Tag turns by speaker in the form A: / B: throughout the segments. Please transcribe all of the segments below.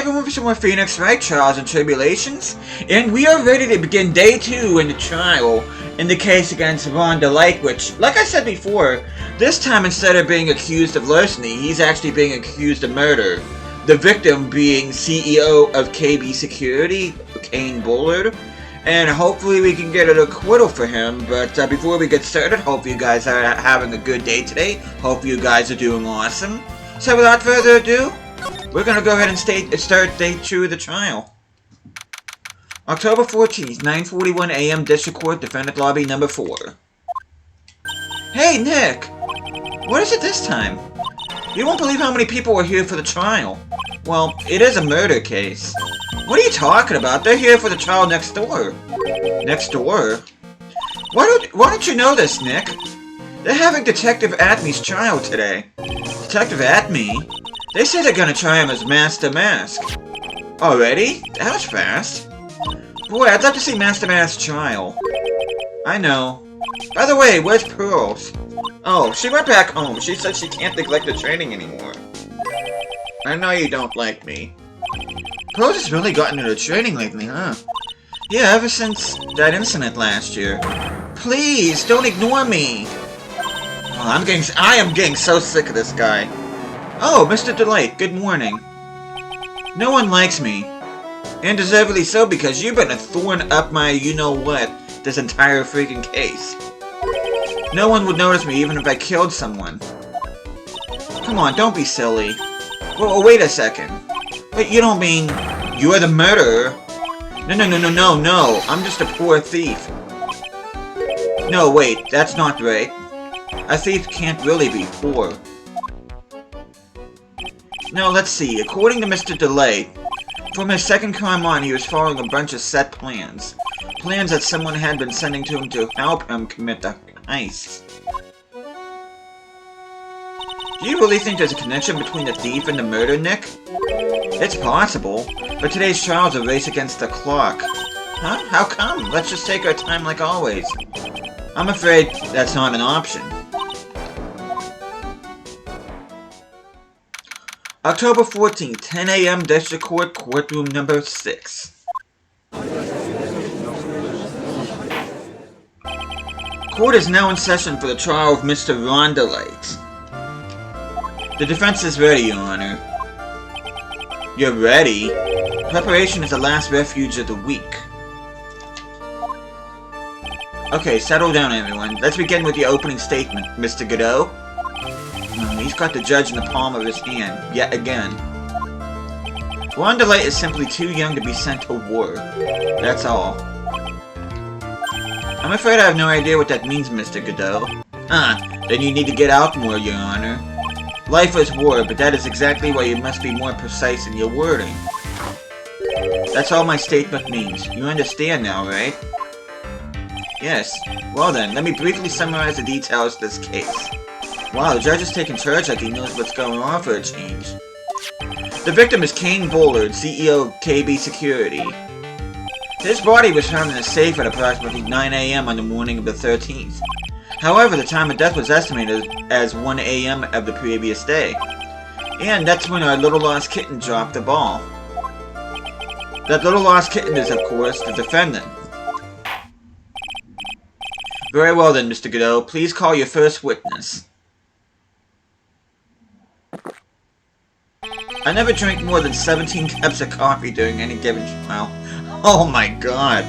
A: everyone for some more Phoenix Wright Trials and Tribulations, and we are ready to begin Day 2 in the trial in the case against Rhonda Lake, which, like I said before, this time instead of being accused of larceny, he's actually being accused of murder. The victim being CEO of KB Security, Kane Bullard, and hopefully we can get an acquittal for him, but before we get started, hope you guys are having a good day today. Hope you guys are doing awesome. So without further ado, we're going to go ahead and start Day 2 of the trial. October 14th, 9:41 a.m. District Court, Defendant Lobby number 4. Hey, Nick! What is it this time? You won't believe how many people were here for the trial. Well, it is a murder case. What are you talking about? They're here for the trial next door. Next door? Why don't you know this, Nick? They're having Detective Atme's trial today. Detective Atme? They say they're gonna try him as Master Mask. Already? That was fast. Boy, I'd love to see Master Mask's trial. I know. By the way, where's Pearls? Oh, she went back home. She said she can't neglect the training anymore. I know you don't like me. Pearls has really gotten into training lately, huh? Yeah, ever since that incident last year. Please, don't ignore me! Oh, I am getting so sick of this guy. Oh, Mr. Delight, good morning. No one likes me. And deservedly so, because you've been a thorn up my you-know-what this entire freaking case. No one would notice me even if I killed someone. Come on, don't be silly. Well, wait a second. But you don't mean you're the murderer? No. I'm just a poor thief. No, wait, that's not right. A thief can't really be poor. Now, let's see. According to Mr. Delay, from his second crime on, he was following a bunch of set plans. Plans that someone had been sending to him to help him commit the heist. Do you really think there's a connection between the thief and the murder, Nick? It's possible, but today's trial's a race against the clock. Huh? How come? Let's just take our time like always. I'm afraid that's not an option. October 14th, 10 a.m. District Court, Courtroom number 6. Court is now in session for the trial of Mr. Rhonda Light. The defense is ready, Your Honor. You're ready? Preparation is the last refuge of the weak. Okay, settle down, everyone. Let's begin with the opening statement, Mr. Godot. He's got the judge in the palm of his hand, yet again. Rhonda Light is simply too young to be sent to war. That's all. I'm afraid I have no idea what that means, Mr. Godot. Then you need to get out more, Your Honor. Life is war, but that is exactly why you must be more precise in your wording. That's all my statement means. You understand now, right? Yes. Well then, let me briefly summarize the details of this case. Wow, the judge is taking charge like he knows what's going on for a change. The victim is Kane Bullard, CEO of KB Security. His body was found in a safe at approximately 9 a.m. on the morning of the 13th. However, the time of death was estimated as 1 a.m. of the previous day. And that's when our little lost kitten dropped the ball. That little lost kitten is, of course, the defendant. Very well then, Mr. Godot. Please call your first witness. I never drink more than 17 cups of coffee during any given trial. Oh my god.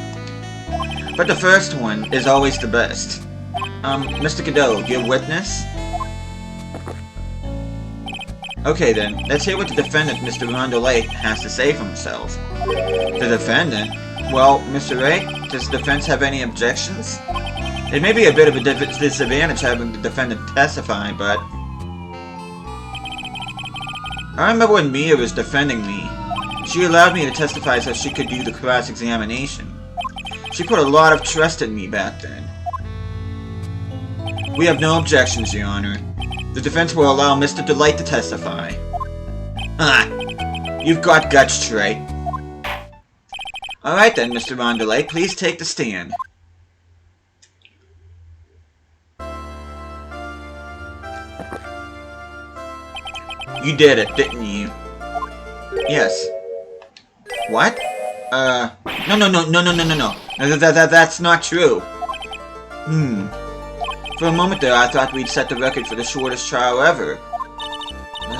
A: But the first one is always the best. Mr. Godot, your witness? Okay then, let's hear what the defendant, Mr. Rhonda Lake, has to say for himself. The defendant? Well, Mr. Wright, does the defense have any objections? It may be a bit of a disadvantage having the defendant testify, but... I remember when Mia was defending me. She allowed me to testify so she could do the cross-examination. She put a lot of trust in me back then. We have no objections, Your Honor. The defense will allow Mr. Delight to testify. You've got guts, Trey. Alright then, Mr. Rhonda Lake, please take the stand. You did it, didn't you? Yes. What? No. That's not true. For a moment there, I thought we'd set the record for the shortest trial ever.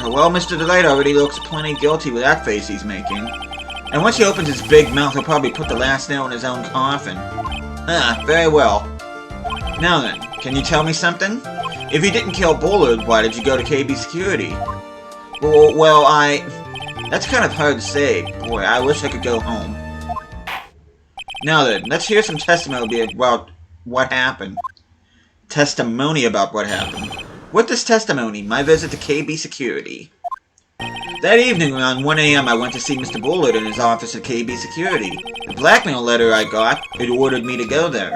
A: Well, Mr. Delight already looks plenty guilty with that face he's making. And once he opens his big mouth, he'll probably put the last nail in his own coffin. Very well. Now then, can you tell me something? If you didn't kill Bullard, why did you go to KB Security? Well, That's kind of hard to say. Boy, I wish I could go home. Now then, let's hear some testimony about what happened. Testimony about what happened. With this testimony, my visit to KB Security. That evening around 1 AM, I went to see Mr. Bullard in his office at KB Security. The blackmail letter I got, it ordered me to go there.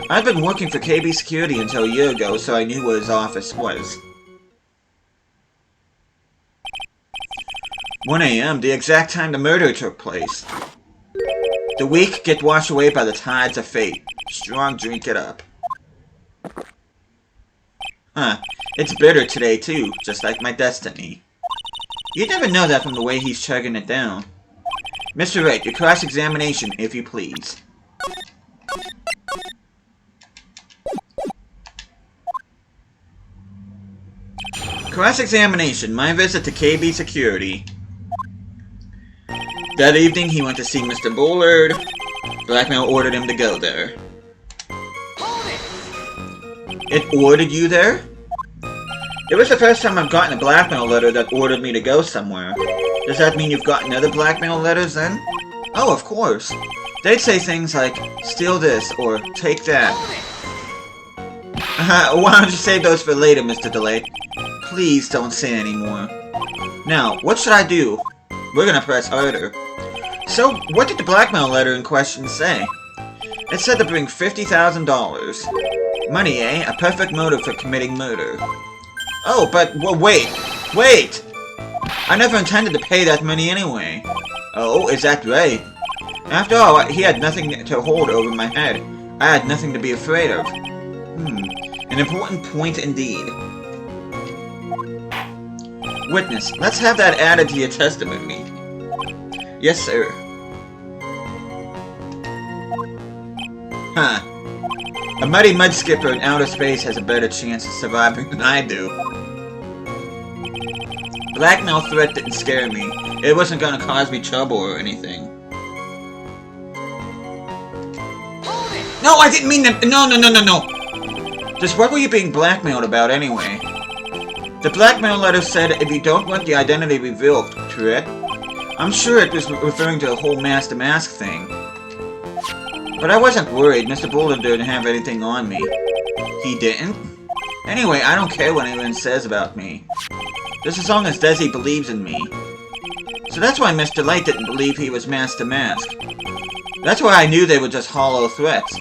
A: I'd been working for KB Security until a year ago, so I knew where his office was. 1 AM, the exact time the murder took place. The weak get washed away by the tides of fate. Strong drink it up. It's bitter today too, just like my destiny. You'd never know that from the way he's chugging it down. Mr. Wright, your cross-examination, if you please. Cross-examination, my visit to KB Security. That evening, he went to see Mr. Bullard. Blackmail ordered him to go there. It ordered you there? It was the first time I've gotten a blackmail letter that ordered me to go somewhere. Does that mean you've gotten other blackmail letters then? Oh, of course. They'd say things like, steal this, or take that. Why don't you save those for later, Mr. Delay? Please don't say any more. Now, what should I do? We're gonna press harder. So, what did the blackmail letter in question say? It said to bring $50,000. Money, eh? A perfect motive for committing murder. Oh, but, well, wait! I never intended to pay that money anyway. Oh, is that right? After all, he had nothing to hold over my head. I had nothing to be afraid of. An important point indeed. Witness, let's have that added to your testimony. Yes, sir. A muddy mud skipper in outer space has a better chance of surviving than I do. Blackmail threat didn't scare me. It wasn't gonna cause me trouble or anything. No, I didn't mean that. No. Just what were you being blackmailed about anyway? The blackmail letter said if you don't want the identity revealed, correct? I'm sure it was referring to the whole mask to mask thing. But I wasn't worried. Mr. Bullard didn't have anything on me. He didn't? Anyway, I don't care what anyone says about me. Just as long as Desi believes in me. So that's why Mr. Light didn't believe he was mask to mask. That's why I knew they were just hollow threats.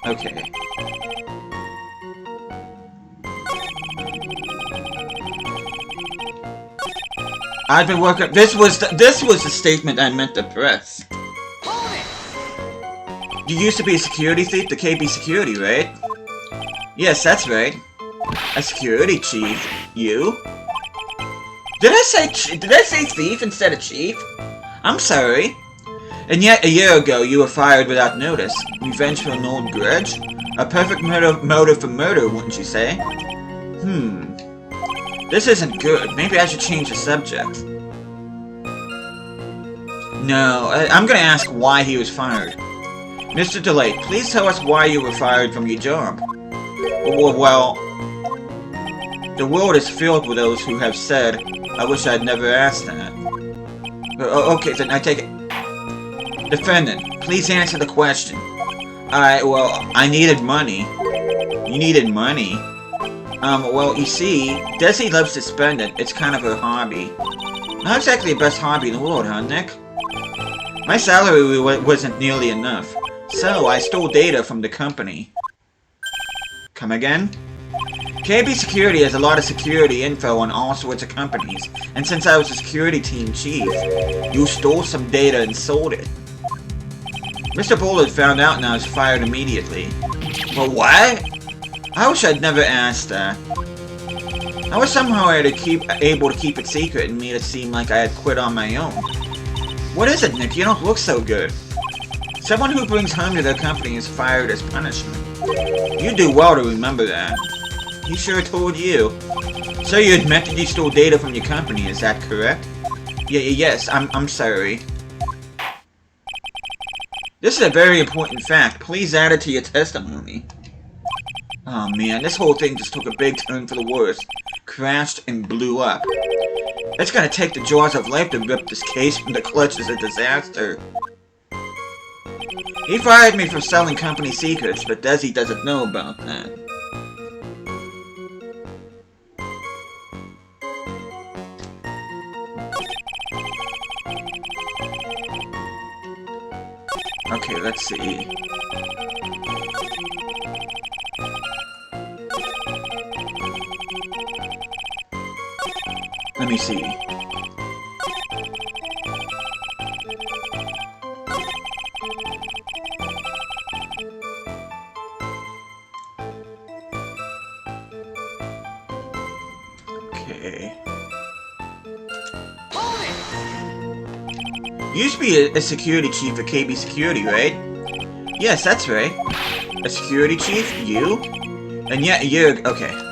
A: Okay. I've been working. This was the statement I meant to press. You used to be a security thief to KB Security, right? Yes, that's right. A security chief. You? Did I say thief instead of chief? I'm sorry. And yet, a year ago, you were fired without notice. Revenge for an old grudge? A perfect motive for murder, wouldn't you say? This isn't good. Maybe I should change the subject. No, I'm gonna ask why he was fired. Mr. DeLay, please tell us why you were fired from your job. Well, the world is filled with those who have said, I wish I'd never asked that. Okay, then I take it. Defendant, please answer the question. Well, I needed money. You needed money? Well, you see, Desi loves to spend it. It's kind of her hobby. Not exactly the best hobby in the world, huh, Nick? My salary wasn't nearly enough, so I stole data from the company. Come again? KB Security has a lot of security info on all sorts of companies, and since I was a security team chief, you stole some data and sold it. Mr. Bullard found out and I was fired immediately. But what? I wish I'd never asked that. I was somehow able to keep it secret and made it seem like I had quit on my own. What is it, Nick? You don't look so good. Someone who brings harm to their company is fired as punishment. You do well to remember that. He sure told you. So you admit that you stole data from your company, is that correct? Yes, I'm sorry. This is a very important fact. Please add it to your testimony. Oh man, this whole thing just took a big turn for the worse. Crashed and blew up. It's gonna take the jaws of life to rip this case from the clutches of disaster. He fired me for selling company secrets, but Desi doesn't know about that. Okay, let's see. Let me see. Okay. You used to be a security chief at KB Security, right? Yes, that's right. A security chief? You? And yet you're... okay.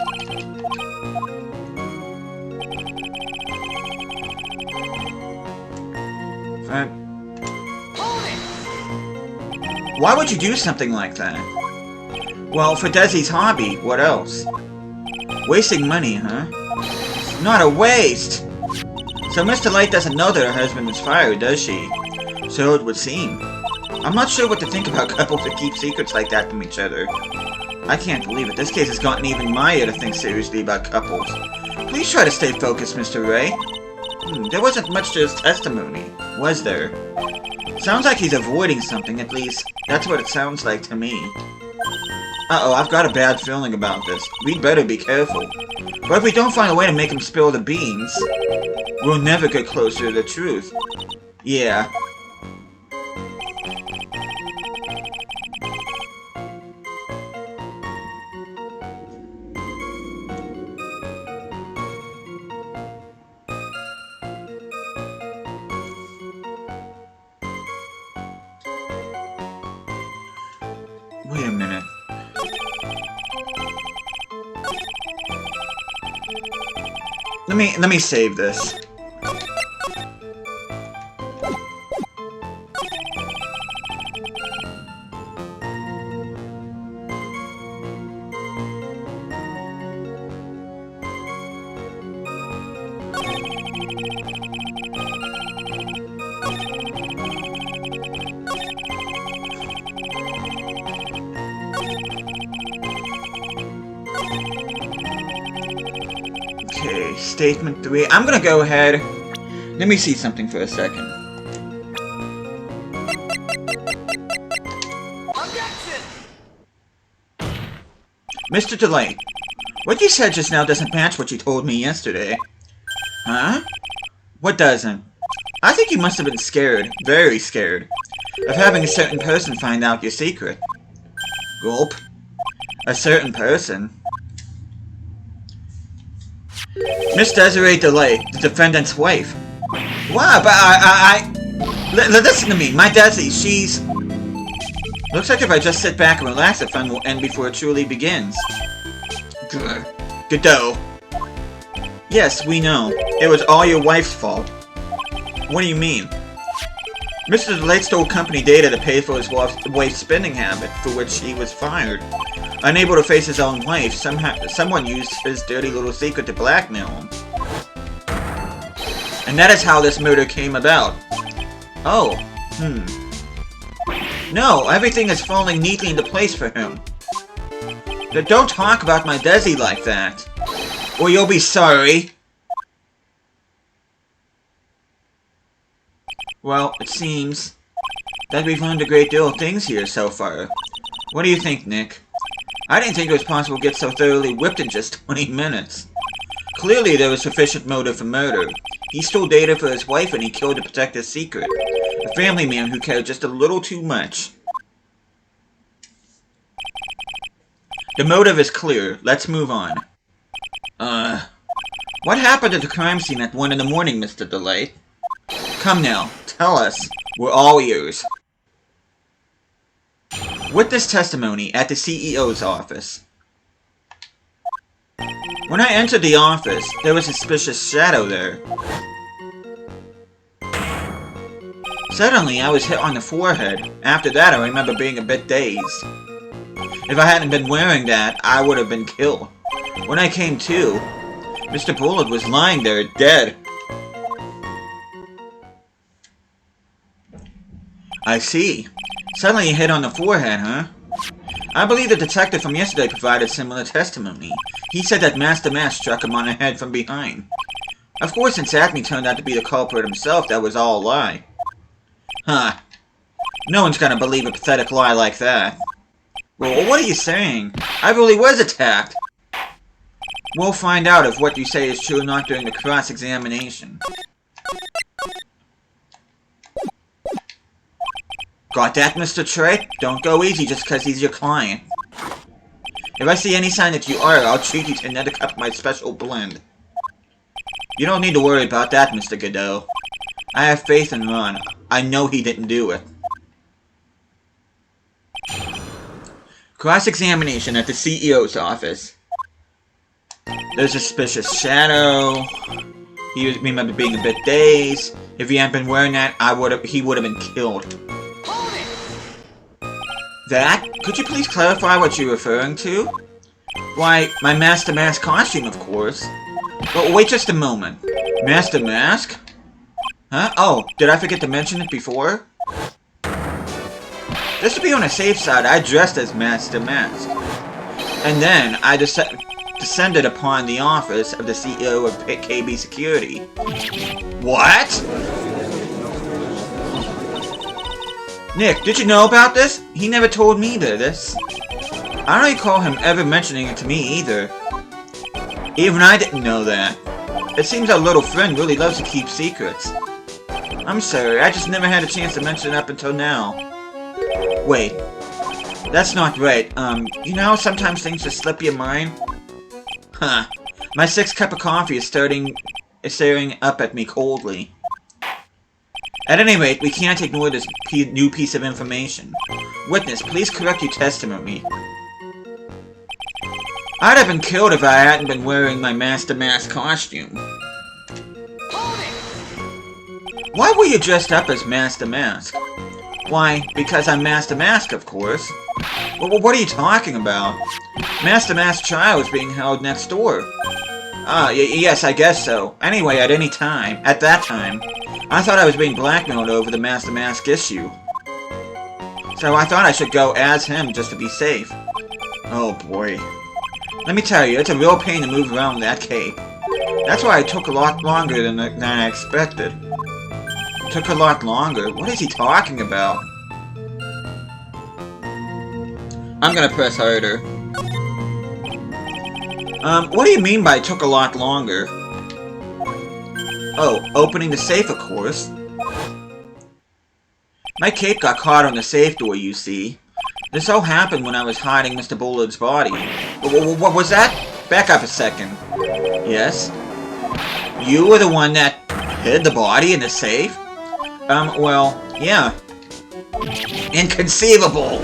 A: Why would you do something like that? Well, for Desi's hobby, what else? Wasting money, huh? Not a waste! So Mr. Light doesn't know that her husband was fired, does she? So it would seem. I'm not sure what to think about couples that keep secrets like that from each other. I can't believe it. This case has gotten even Maya to think seriously about couples. Please try to stay focused, Mr. Ray. There wasn't much to his testimony, was there? Sounds like he's avoiding something, at least. That's what it sounds like to me. Uh-oh, I've got a bad feeling about this. We'd better be careful. But if we don't find a way to make him spill the beans, we'll never get closer to the truth. Yeah. Wait a minute. Let me save this. Okay, statement 3. I'm gonna go ahead. Let me see something for a second.
B: Objection!
A: Mr. Delight, what you said just now doesn't match what you told me yesterday. Huh? What doesn't? I think you must have been scared, very scared, of having a certain person find out your secret. Gulp. A certain person. Miss Desiree Delight, the defendant's wife. Wow, but listen to me, my Desi, she's... Looks like if I just sit back and relax, the fun will end before it truly begins. Godot. Yes, we know. It was all your wife's fault. What do you mean? Mr. Delight stole company data to pay for his wife's spending habit, for which he was fired. Unable to face his own wife, someone used his dirty little secret to blackmail him. And that is how this murder came about. Oh, No, everything is falling neatly into place for him. But don't talk about my Desi like that, or you'll be sorry. Well, it seems that we've learned a great deal of things here so far. What do you think, Nick? I didn't think it was possible to get so thoroughly whipped in just 20 minutes. Clearly there was sufficient motive for murder. He stole data for his wife and he killed to protect his secret. A family man who cared just a little too much. The motive is clear. Let's move on. What happened at the crime scene at 1 in the morning, Mr. Delay? Come now, tell us. We're all ears. Witness testimony at the CEO's office. When I entered the office, there was a suspicious shadow there. Suddenly, I was hit on the forehead. After that, I remember being a bit dazed. If I hadn't been wearing that, I would have been killed. When I came to, Mr. Bullard was lying there, dead. I see. Suddenly you hit on the forehead, huh? I believe the detective from yesterday provided similar testimony. He said that Master Mask struck him on the head from behind. Of course, since Acme turned out to be the culprit himself, that was all a lie. Huh. No one's gonna believe a pathetic lie like that. Well, what are you saying? I really was attacked. We'll find out if what you say is true or not during the cross-examination. Got that, Mr. Trey? Don't go easy just because he's your client. If I see any sign that you are, I'll treat you to another cup of my special blend. You don't need to worry about that, Mr. Godot. I have faith in Ron. I know he didn't do it. Cross-examination at the CEO's office. There's a suspicious shadow. He remember being a bit dazed. If he hadn't been wearing that, he would have been killed. That? Could you please clarify what you're referring to? Why, my Master Mask costume, of course. But wait just a moment. Master Mask? Huh? Oh, did I forget to mention it before? Just to be on the safe side, I dressed as Master Mask. And then, I descended upon the office of the CEO of KB Security. What? Nick, did you know about this? He never told me this. I don't recall him ever mentioning it to me either. Even I didn't know that. It seems our little friend really loves to keep secrets. I'm sorry, I just never had a chance to mention it up until now. Wait. That's not right. You know how sometimes things just slip your mind? Huh. My 6th cup of coffee is staring up at me coldly. At any rate, we can't ignore this new piece of information. Witness, please correct your testimony. I'd have been killed if I hadn't been wearing my Master Mask costume. Why were you dressed up as Master Mask? Why, because I'm Master Mask, of course. Well, what are you talking about? Master Mask's trial is being held next door. Yes, I guess so. Anyway, at that time, I thought I was being blackmailed over the Master Mask issue. So I thought I should go as him just to be safe. Oh boy. Let me tell you, it's a real pain to move around that cape. That's why it took a lot longer than I expected. It took a lot longer? What is he talking about? I'm gonna press harder. What do you mean by it took a lot longer? Oh, opening the safe, of course. My cape got caught on the safe door, you see. This all happened when I was hiding Mr. Bullard's body. What was that? Back up a second. Yes? You were the one that hid the body in the safe? Well, yeah. Inconceivable!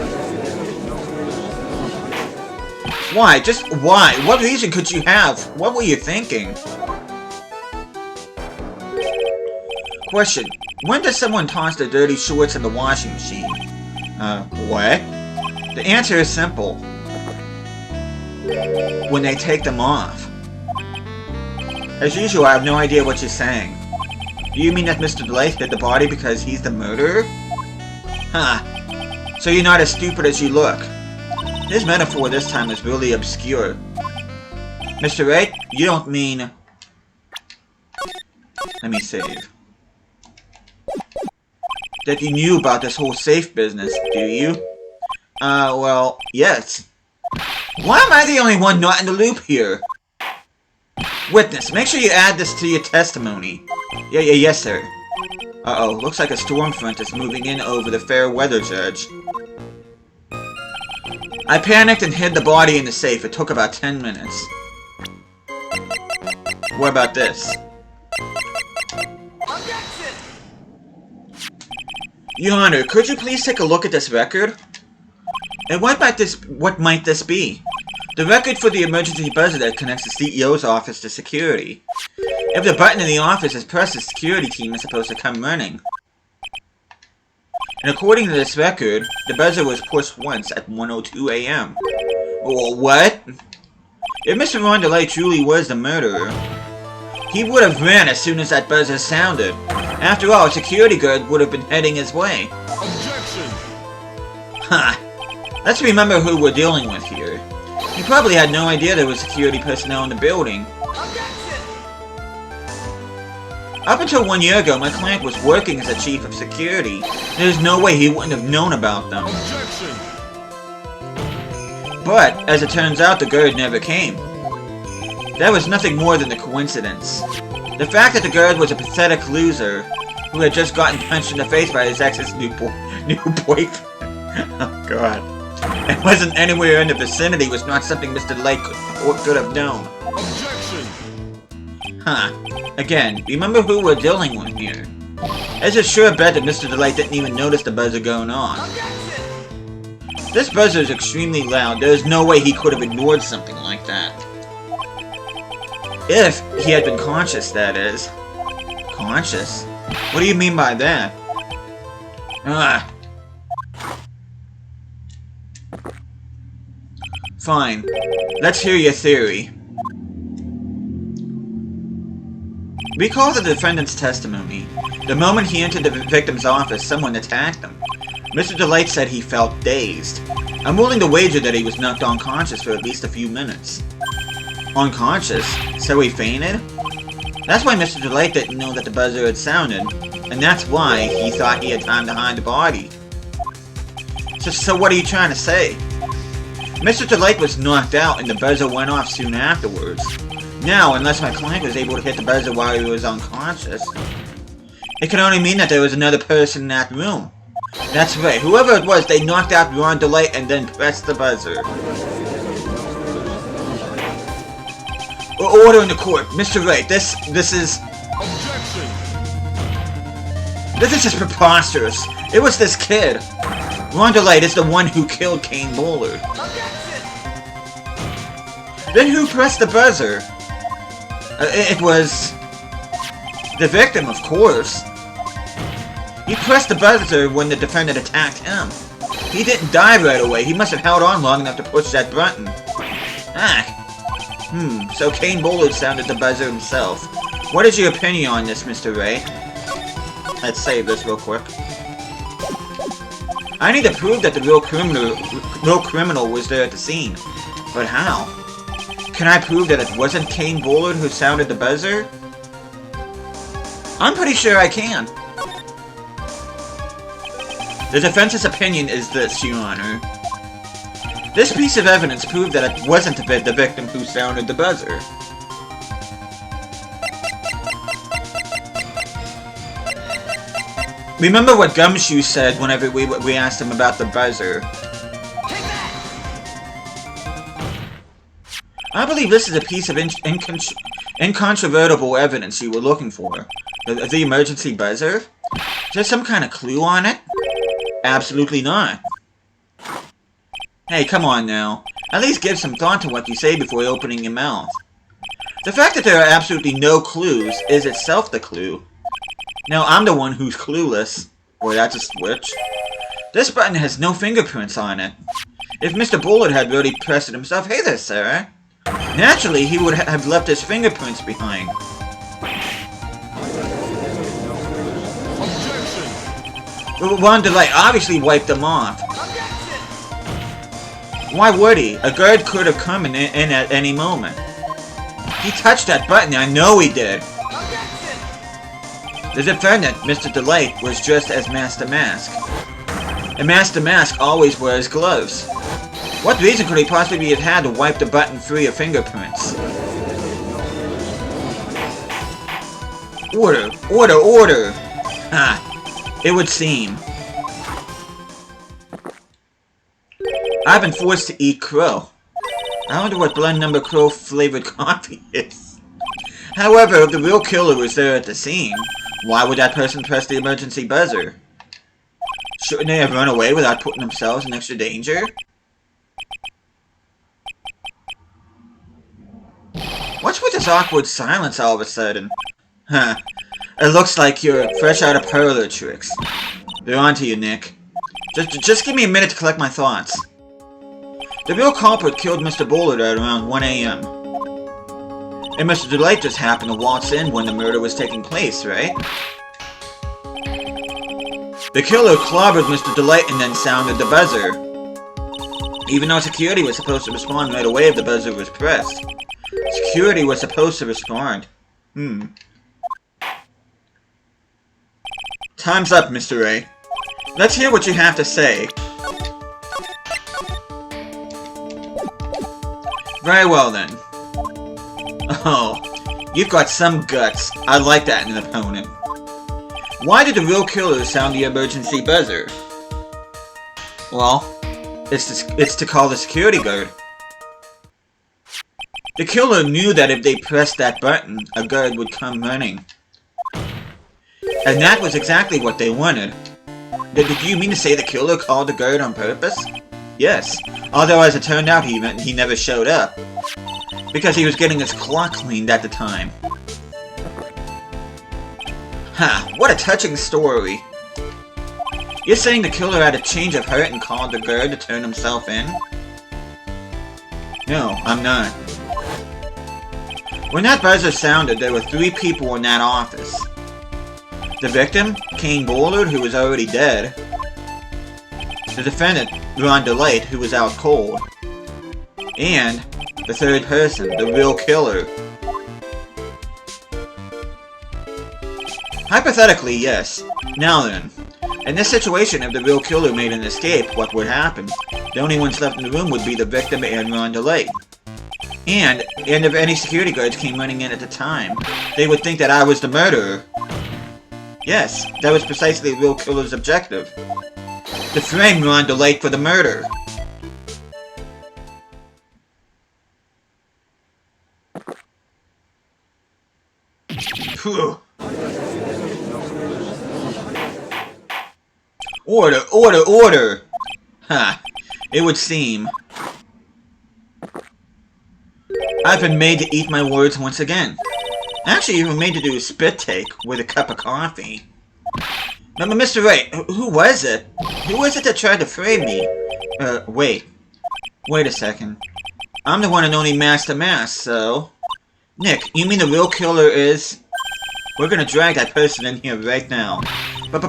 A: Why? Just why? What reason could you have? What were you thinking? Question. When does someone toss their dirty shorts in the washing machine? What? The answer is simple. When they take them off. As usual, I have no idea what you're saying. Do you mean that Mr. Delay hid the body because he's the murderer? Huh. So you're not as stupid as you look. His metaphor this time is really obscure. Mr. Wright, you don't mean... Let me save. That you knew about this whole safe business, do you? Well, yes. Why am I the only one not in the loop here? Witness, make sure you add this to your testimony. Yes, sir. Uh-oh, looks like a storm front is moving in over the fair weather's edge. I panicked and hid the body in the safe. It took about 10 minutes. What about this?
B: Objection!
A: Your Honor, could you please take a look at this record? And what might this be? The record for the emergency buzzer that connects the CEO's office to security. If the button in the office is pressed, the security team is supposed to come running. And according to this record, the buzzer was pushed once at 1:02 a.m. Well, what? If Mr. Rondelay truly was the murderer, he would have ran as soon as that buzzer sounded. After all, a security guard would have been heading his way.
B: Objection!
A: Ha! Let's remember who we're dealing with here. He probably had no idea there was security personnel in the building.
B: Objection!
A: Up until 1 year ago, my client was working as a chief of security. There's no way he wouldn't have known about them.
B: Objection!
A: But, as it turns out, the guard never came. That was nothing more than a coincidence. The fact that the guard was a pathetic loser who had just gotten punched in the face by his ex's new boyfriend. Oh god. And wasn't anywhere in the vicinity was not something Mr. Light could have known.
B: Objection!
A: Huh. Again, remember who we're dealing with here. There's a sure bet that Mr. Delight didn't even notice the buzzer going on.
B: Objection!
A: This buzzer is extremely loud. There's no way he could have ignored something like that. If he had been conscious, that is. Conscious? What do you mean by that? Ah. Fine. Let's hear your theory. Recall the defendant's testimony. The moment he entered the victim's office, someone attacked him. Mr. Delight said he felt dazed. I'm willing to wager that he was knocked unconscious for at least a few minutes. Unconscious? So he fainted? That's why Mr. Delight didn't know that the buzzer had sounded, and that's why he thought he had time to hide the body. So what are you trying to say? Mr. Delight was knocked out and the buzzer went off soon afterwards. Now, unless my client was able to hit the buzzer while he was unconscious, it can only mean that there was another person in that room. That's right, whoever it was, they knocked out Ron Delight and then pressed the buzzer. Order in the court. Mr. Wright, this is...
B: Objection!
A: This is just preposterous. It was this kid. Ron Delight is the one who killed Kane Bullard.
B: Objection!
A: Then who pressed the buzzer? It was... the victim, of course. He pressed the buzzer when the defendant attacked him. He didn't die right away. He must have held on long enough to push that button. So Kane Bullard sounded the buzzer himself. What is your opinion on this, Mr. Ray? Let's save this real quick. I need to prove that the real criminal was there at the scene. But how? Can I prove that it wasn't Kane Bullard who sounded the buzzer? I'm pretty sure I can. The defense's opinion is this, Your Honor. This piece of evidence proved that it wasn't the victim who sounded the buzzer. Remember what Gumshoe said whenever we asked him about the buzzer.
B: Take that!
A: I believe this is a piece of incontrovertible evidence you were looking for. The emergency buzzer? Is there some kind of clue on it? Absolutely not. Hey, come on now. At least give some thought to what you say before opening your mouth. The fact that there are absolutely no clues is itself the clue. Now, I'm the one who's clueless. Boy, that's a switch. This button has no fingerprints on it. If Mr. Bullard had really pressed it himself, hey there, Sarah. Naturally, he would have left his fingerprints behind. Ron Delight obviously wiped them off. Why would he? A guard could have come in at any moment. He touched that button, I know he did. The defendant, Mr. Delight, was dressed as Master Mask. And Master Mask always wears gloves. What reason could he possibly have had to wipe the button free of fingerprints? Order! Order! Order! Ha! It would seem. I've been forced to eat crow. I wonder what blend number crow flavored coffee is. However, if the real killer was there at the scene, why would that person press the emergency buzzer? Shouldn't they have run away without putting themselves in extra danger? What's with this awkward silence all of a sudden? Huh. It looks like you're fresh out of parlor tricks. They're on to you, Nick. Just give me a minute to collect my thoughts. The real culprit killed Mr. Bullard at around 1 a.m. And Mr. Delight just happened to waltz in when the murder was taking place, right? The killer clobbered Mr. Delight and then sounded the buzzer. Even though security was supposed to respond right away if the buzzer was pressed. Security was supposed to respond. Time's up, Mr. Ray. Let's hear what you have to say. Very well then. Oh, you've got some guts. I like that in an opponent. Why did the real killer sound the emergency buzzer? Well, it's to call the security guard. The killer knew that if they pressed that button, a guard would come running. And that was exactly what they wanted. Did you mean to say the killer called the guard on purpose? Yes, although as it turned out he never showed up. Because he was getting his clock cleaned at the time. Ha, what a touching story. You're saying the killer had a change of heart and called the guard to turn himself in? No, I'm not. When that buzzer sounded, there were 3 people in that office. The victim, Kane Bullard, who was already dead. The defendant, Ron Delight, who was out cold. And the third person, the real killer. Hypothetically, yes. Now then, in this situation, if the real killer made an escape, what would happen? The only ones left in the room would be the victim and Ron Delight. And if any security guards came running in at the time, they would think that I was the murderer. Yes, that was precisely the real killer's objective. To frame Ron Delight for the murder. Phew. Order, order, order! Ha, it would seem. I've been made to eat my words once again. Actually, even made to do a spit take with a cup of coffee. But Mr. Wright, who was it? Who was it that tried to frame me? Wait. Wait a second. I'm the one and only Master Mask, so... Nick, you mean the real killer is... We're gonna drag that person in here right now. But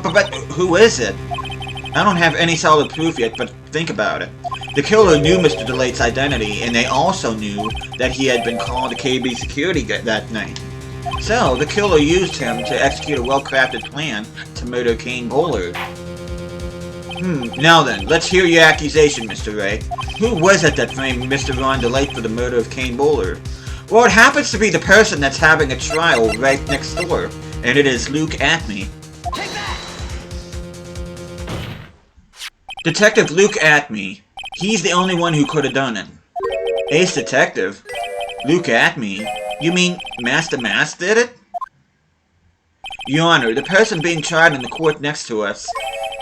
A: who is it? I don't have any solid proof yet, but think about it. The killer knew Mr. Delight's identity, and they also knew that he had been called to KB security that night. So, the killer used him to execute a well-crafted plan to murder Kane Bullard. Now then, let's hear your accusation, Mr. Ray. Who was it that framed Mr. Ron Delight for the murder of Kane Bullard? Well, it happens to be the person that's having a trial right next door, and it is Luke Atme.
B: Take that!
A: Detective Luke Atme. He's the only one who could have done it. Ace Detective? Luke Atme? You mean Master Mask did it? Your Honor, the person being tried in the court next to us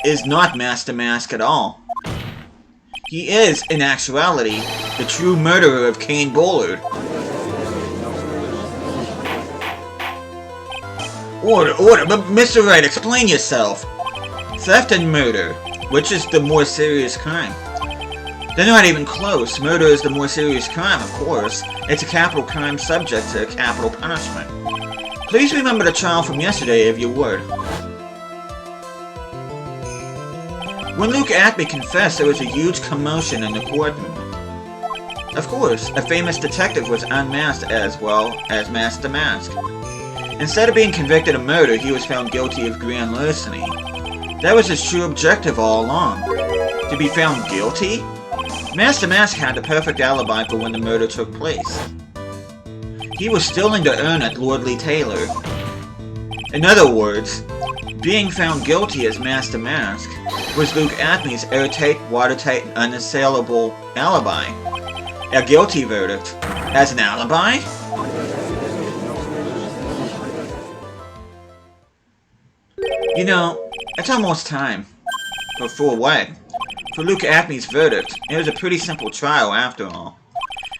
A: is not Master Mask at all. He is, in actuality, the true murderer of Kane Bullard. Order, but Mr. Wright, explain yourself. Theft and murder, which is the more serious crime? They're not even close. Murder is the more serious crime, of course. It's a capital crime subject to capital punishment. Please remember the trial from yesterday, if you would. When Luke Atme confessed, there was a huge commotion in the courtroom. Of course, a famous detective was unmasked as well as Master Mask. Instead of being convicted of murder, he was found guilty of grand larceny. That was his true objective all along. To be found guilty? Master Mask had the perfect alibi for when the murder took place. He was stealing the urn at Lordly Taylor. In other words, being found guilty as Master Mask was Luke Atme's airtight, watertight, and unassailable alibi. A guilty verdict. As an alibi? You know, it's almost time. For what? For Luke Acme's verdict. It was a pretty simple trial, after all.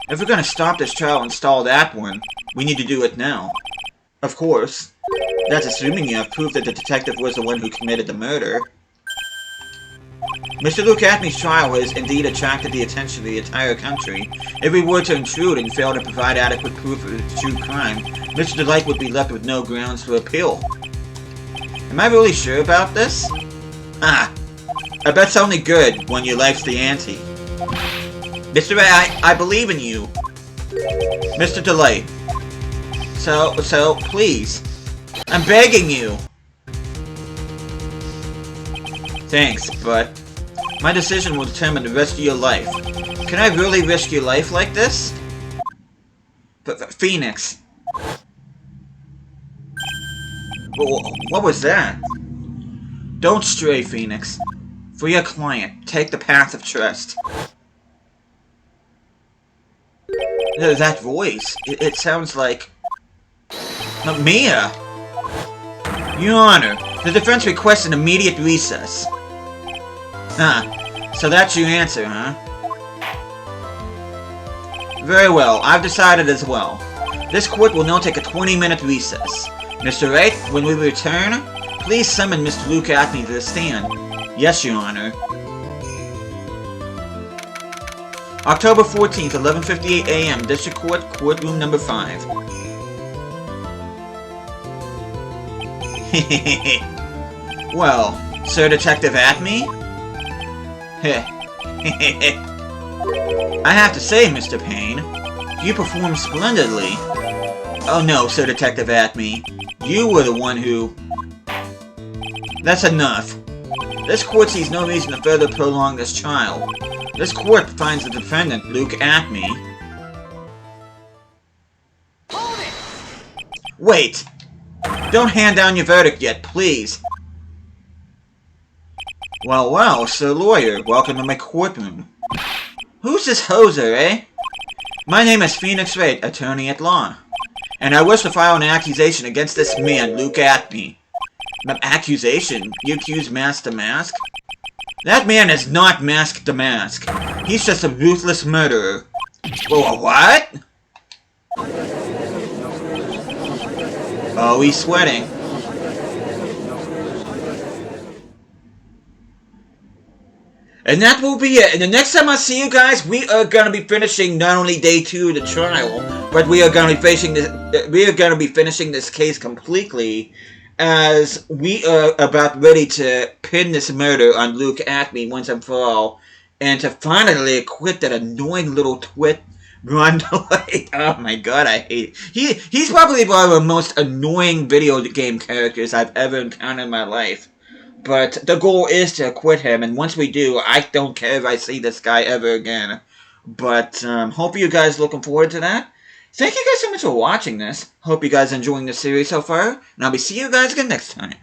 A: If we're gonna stop this trial and stall that one, we need to do it now. Of course. That's assuming you have proof that the detective was the one who committed the murder. Mr. Luke Acme's trial has indeed attracted the attention of the entire country. If we were to intrude and fail to provide adequate proof of the true crime, Mr. Delight would be left with no grounds for appeal. Am I really sure about this? Ah, I bet it's only good when your life's the ante. Mr. Ray, I believe in you. Mr. Delight. So, please. I'm begging you. Thanks, but my decision will determine the rest of your life. Can I really risk your life like this? But Phoenix. What was that? Don't stray, Phoenix. For your client, take the path of trust. That voice, it sounds like... Mia! Your Honor, the defense requests an immediate recess. So that's your answer, huh? Very well, I've decided as well. This court will now take a 20-minute recess. Mr. Wright, when we return, please summon Mr. Luke Acme to the stand. Yes, Your Honor. October 14th, 11:58 a.m., District Court, Courtroom Number 5. Well, Sir Detective Acme? I have to say, Mr. Payne, you performed splendidly. Oh no, Sir Detective Acme. You were the one who... That's enough. This court sees no reason to further prolong this trial. This court finds the defendant, Luke Acme...
B: Hold it!
A: Wait! Don't hand down your verdict yet, please. Well, Sir Lawyer, welcome to my courtroom. Who's this hoser, eh? My name is Phoenix Wright, attorney at law. And I wish to file an accusation against this man, Luke Acme. An accusation? You accuse Mask to Mask? That man is not Mask to Mask. He's just a ruthless murderer. Whoa, what? Oh, he's sweating. And that will be it. And the next time I see you guys, we are gonna be finishing not only day 2 of the trial, but we are gonna be finishing this case completely, as we are about ready to pin this murder on Luke Acme once and for all, and to finally acquit that annoying little twit, Ron Delight. Oh my god, I hate it. He's probably one of the most annoying video game characters I've ever encountered in my life. But the goal is to acquit him, and once we do, I don't care if I see this guy ever again. But, hope you guys looking forward to that. Thank you guys so much for watching this. Hope you guys are enjoying the series so far, and I'll be seeing you guys again next time.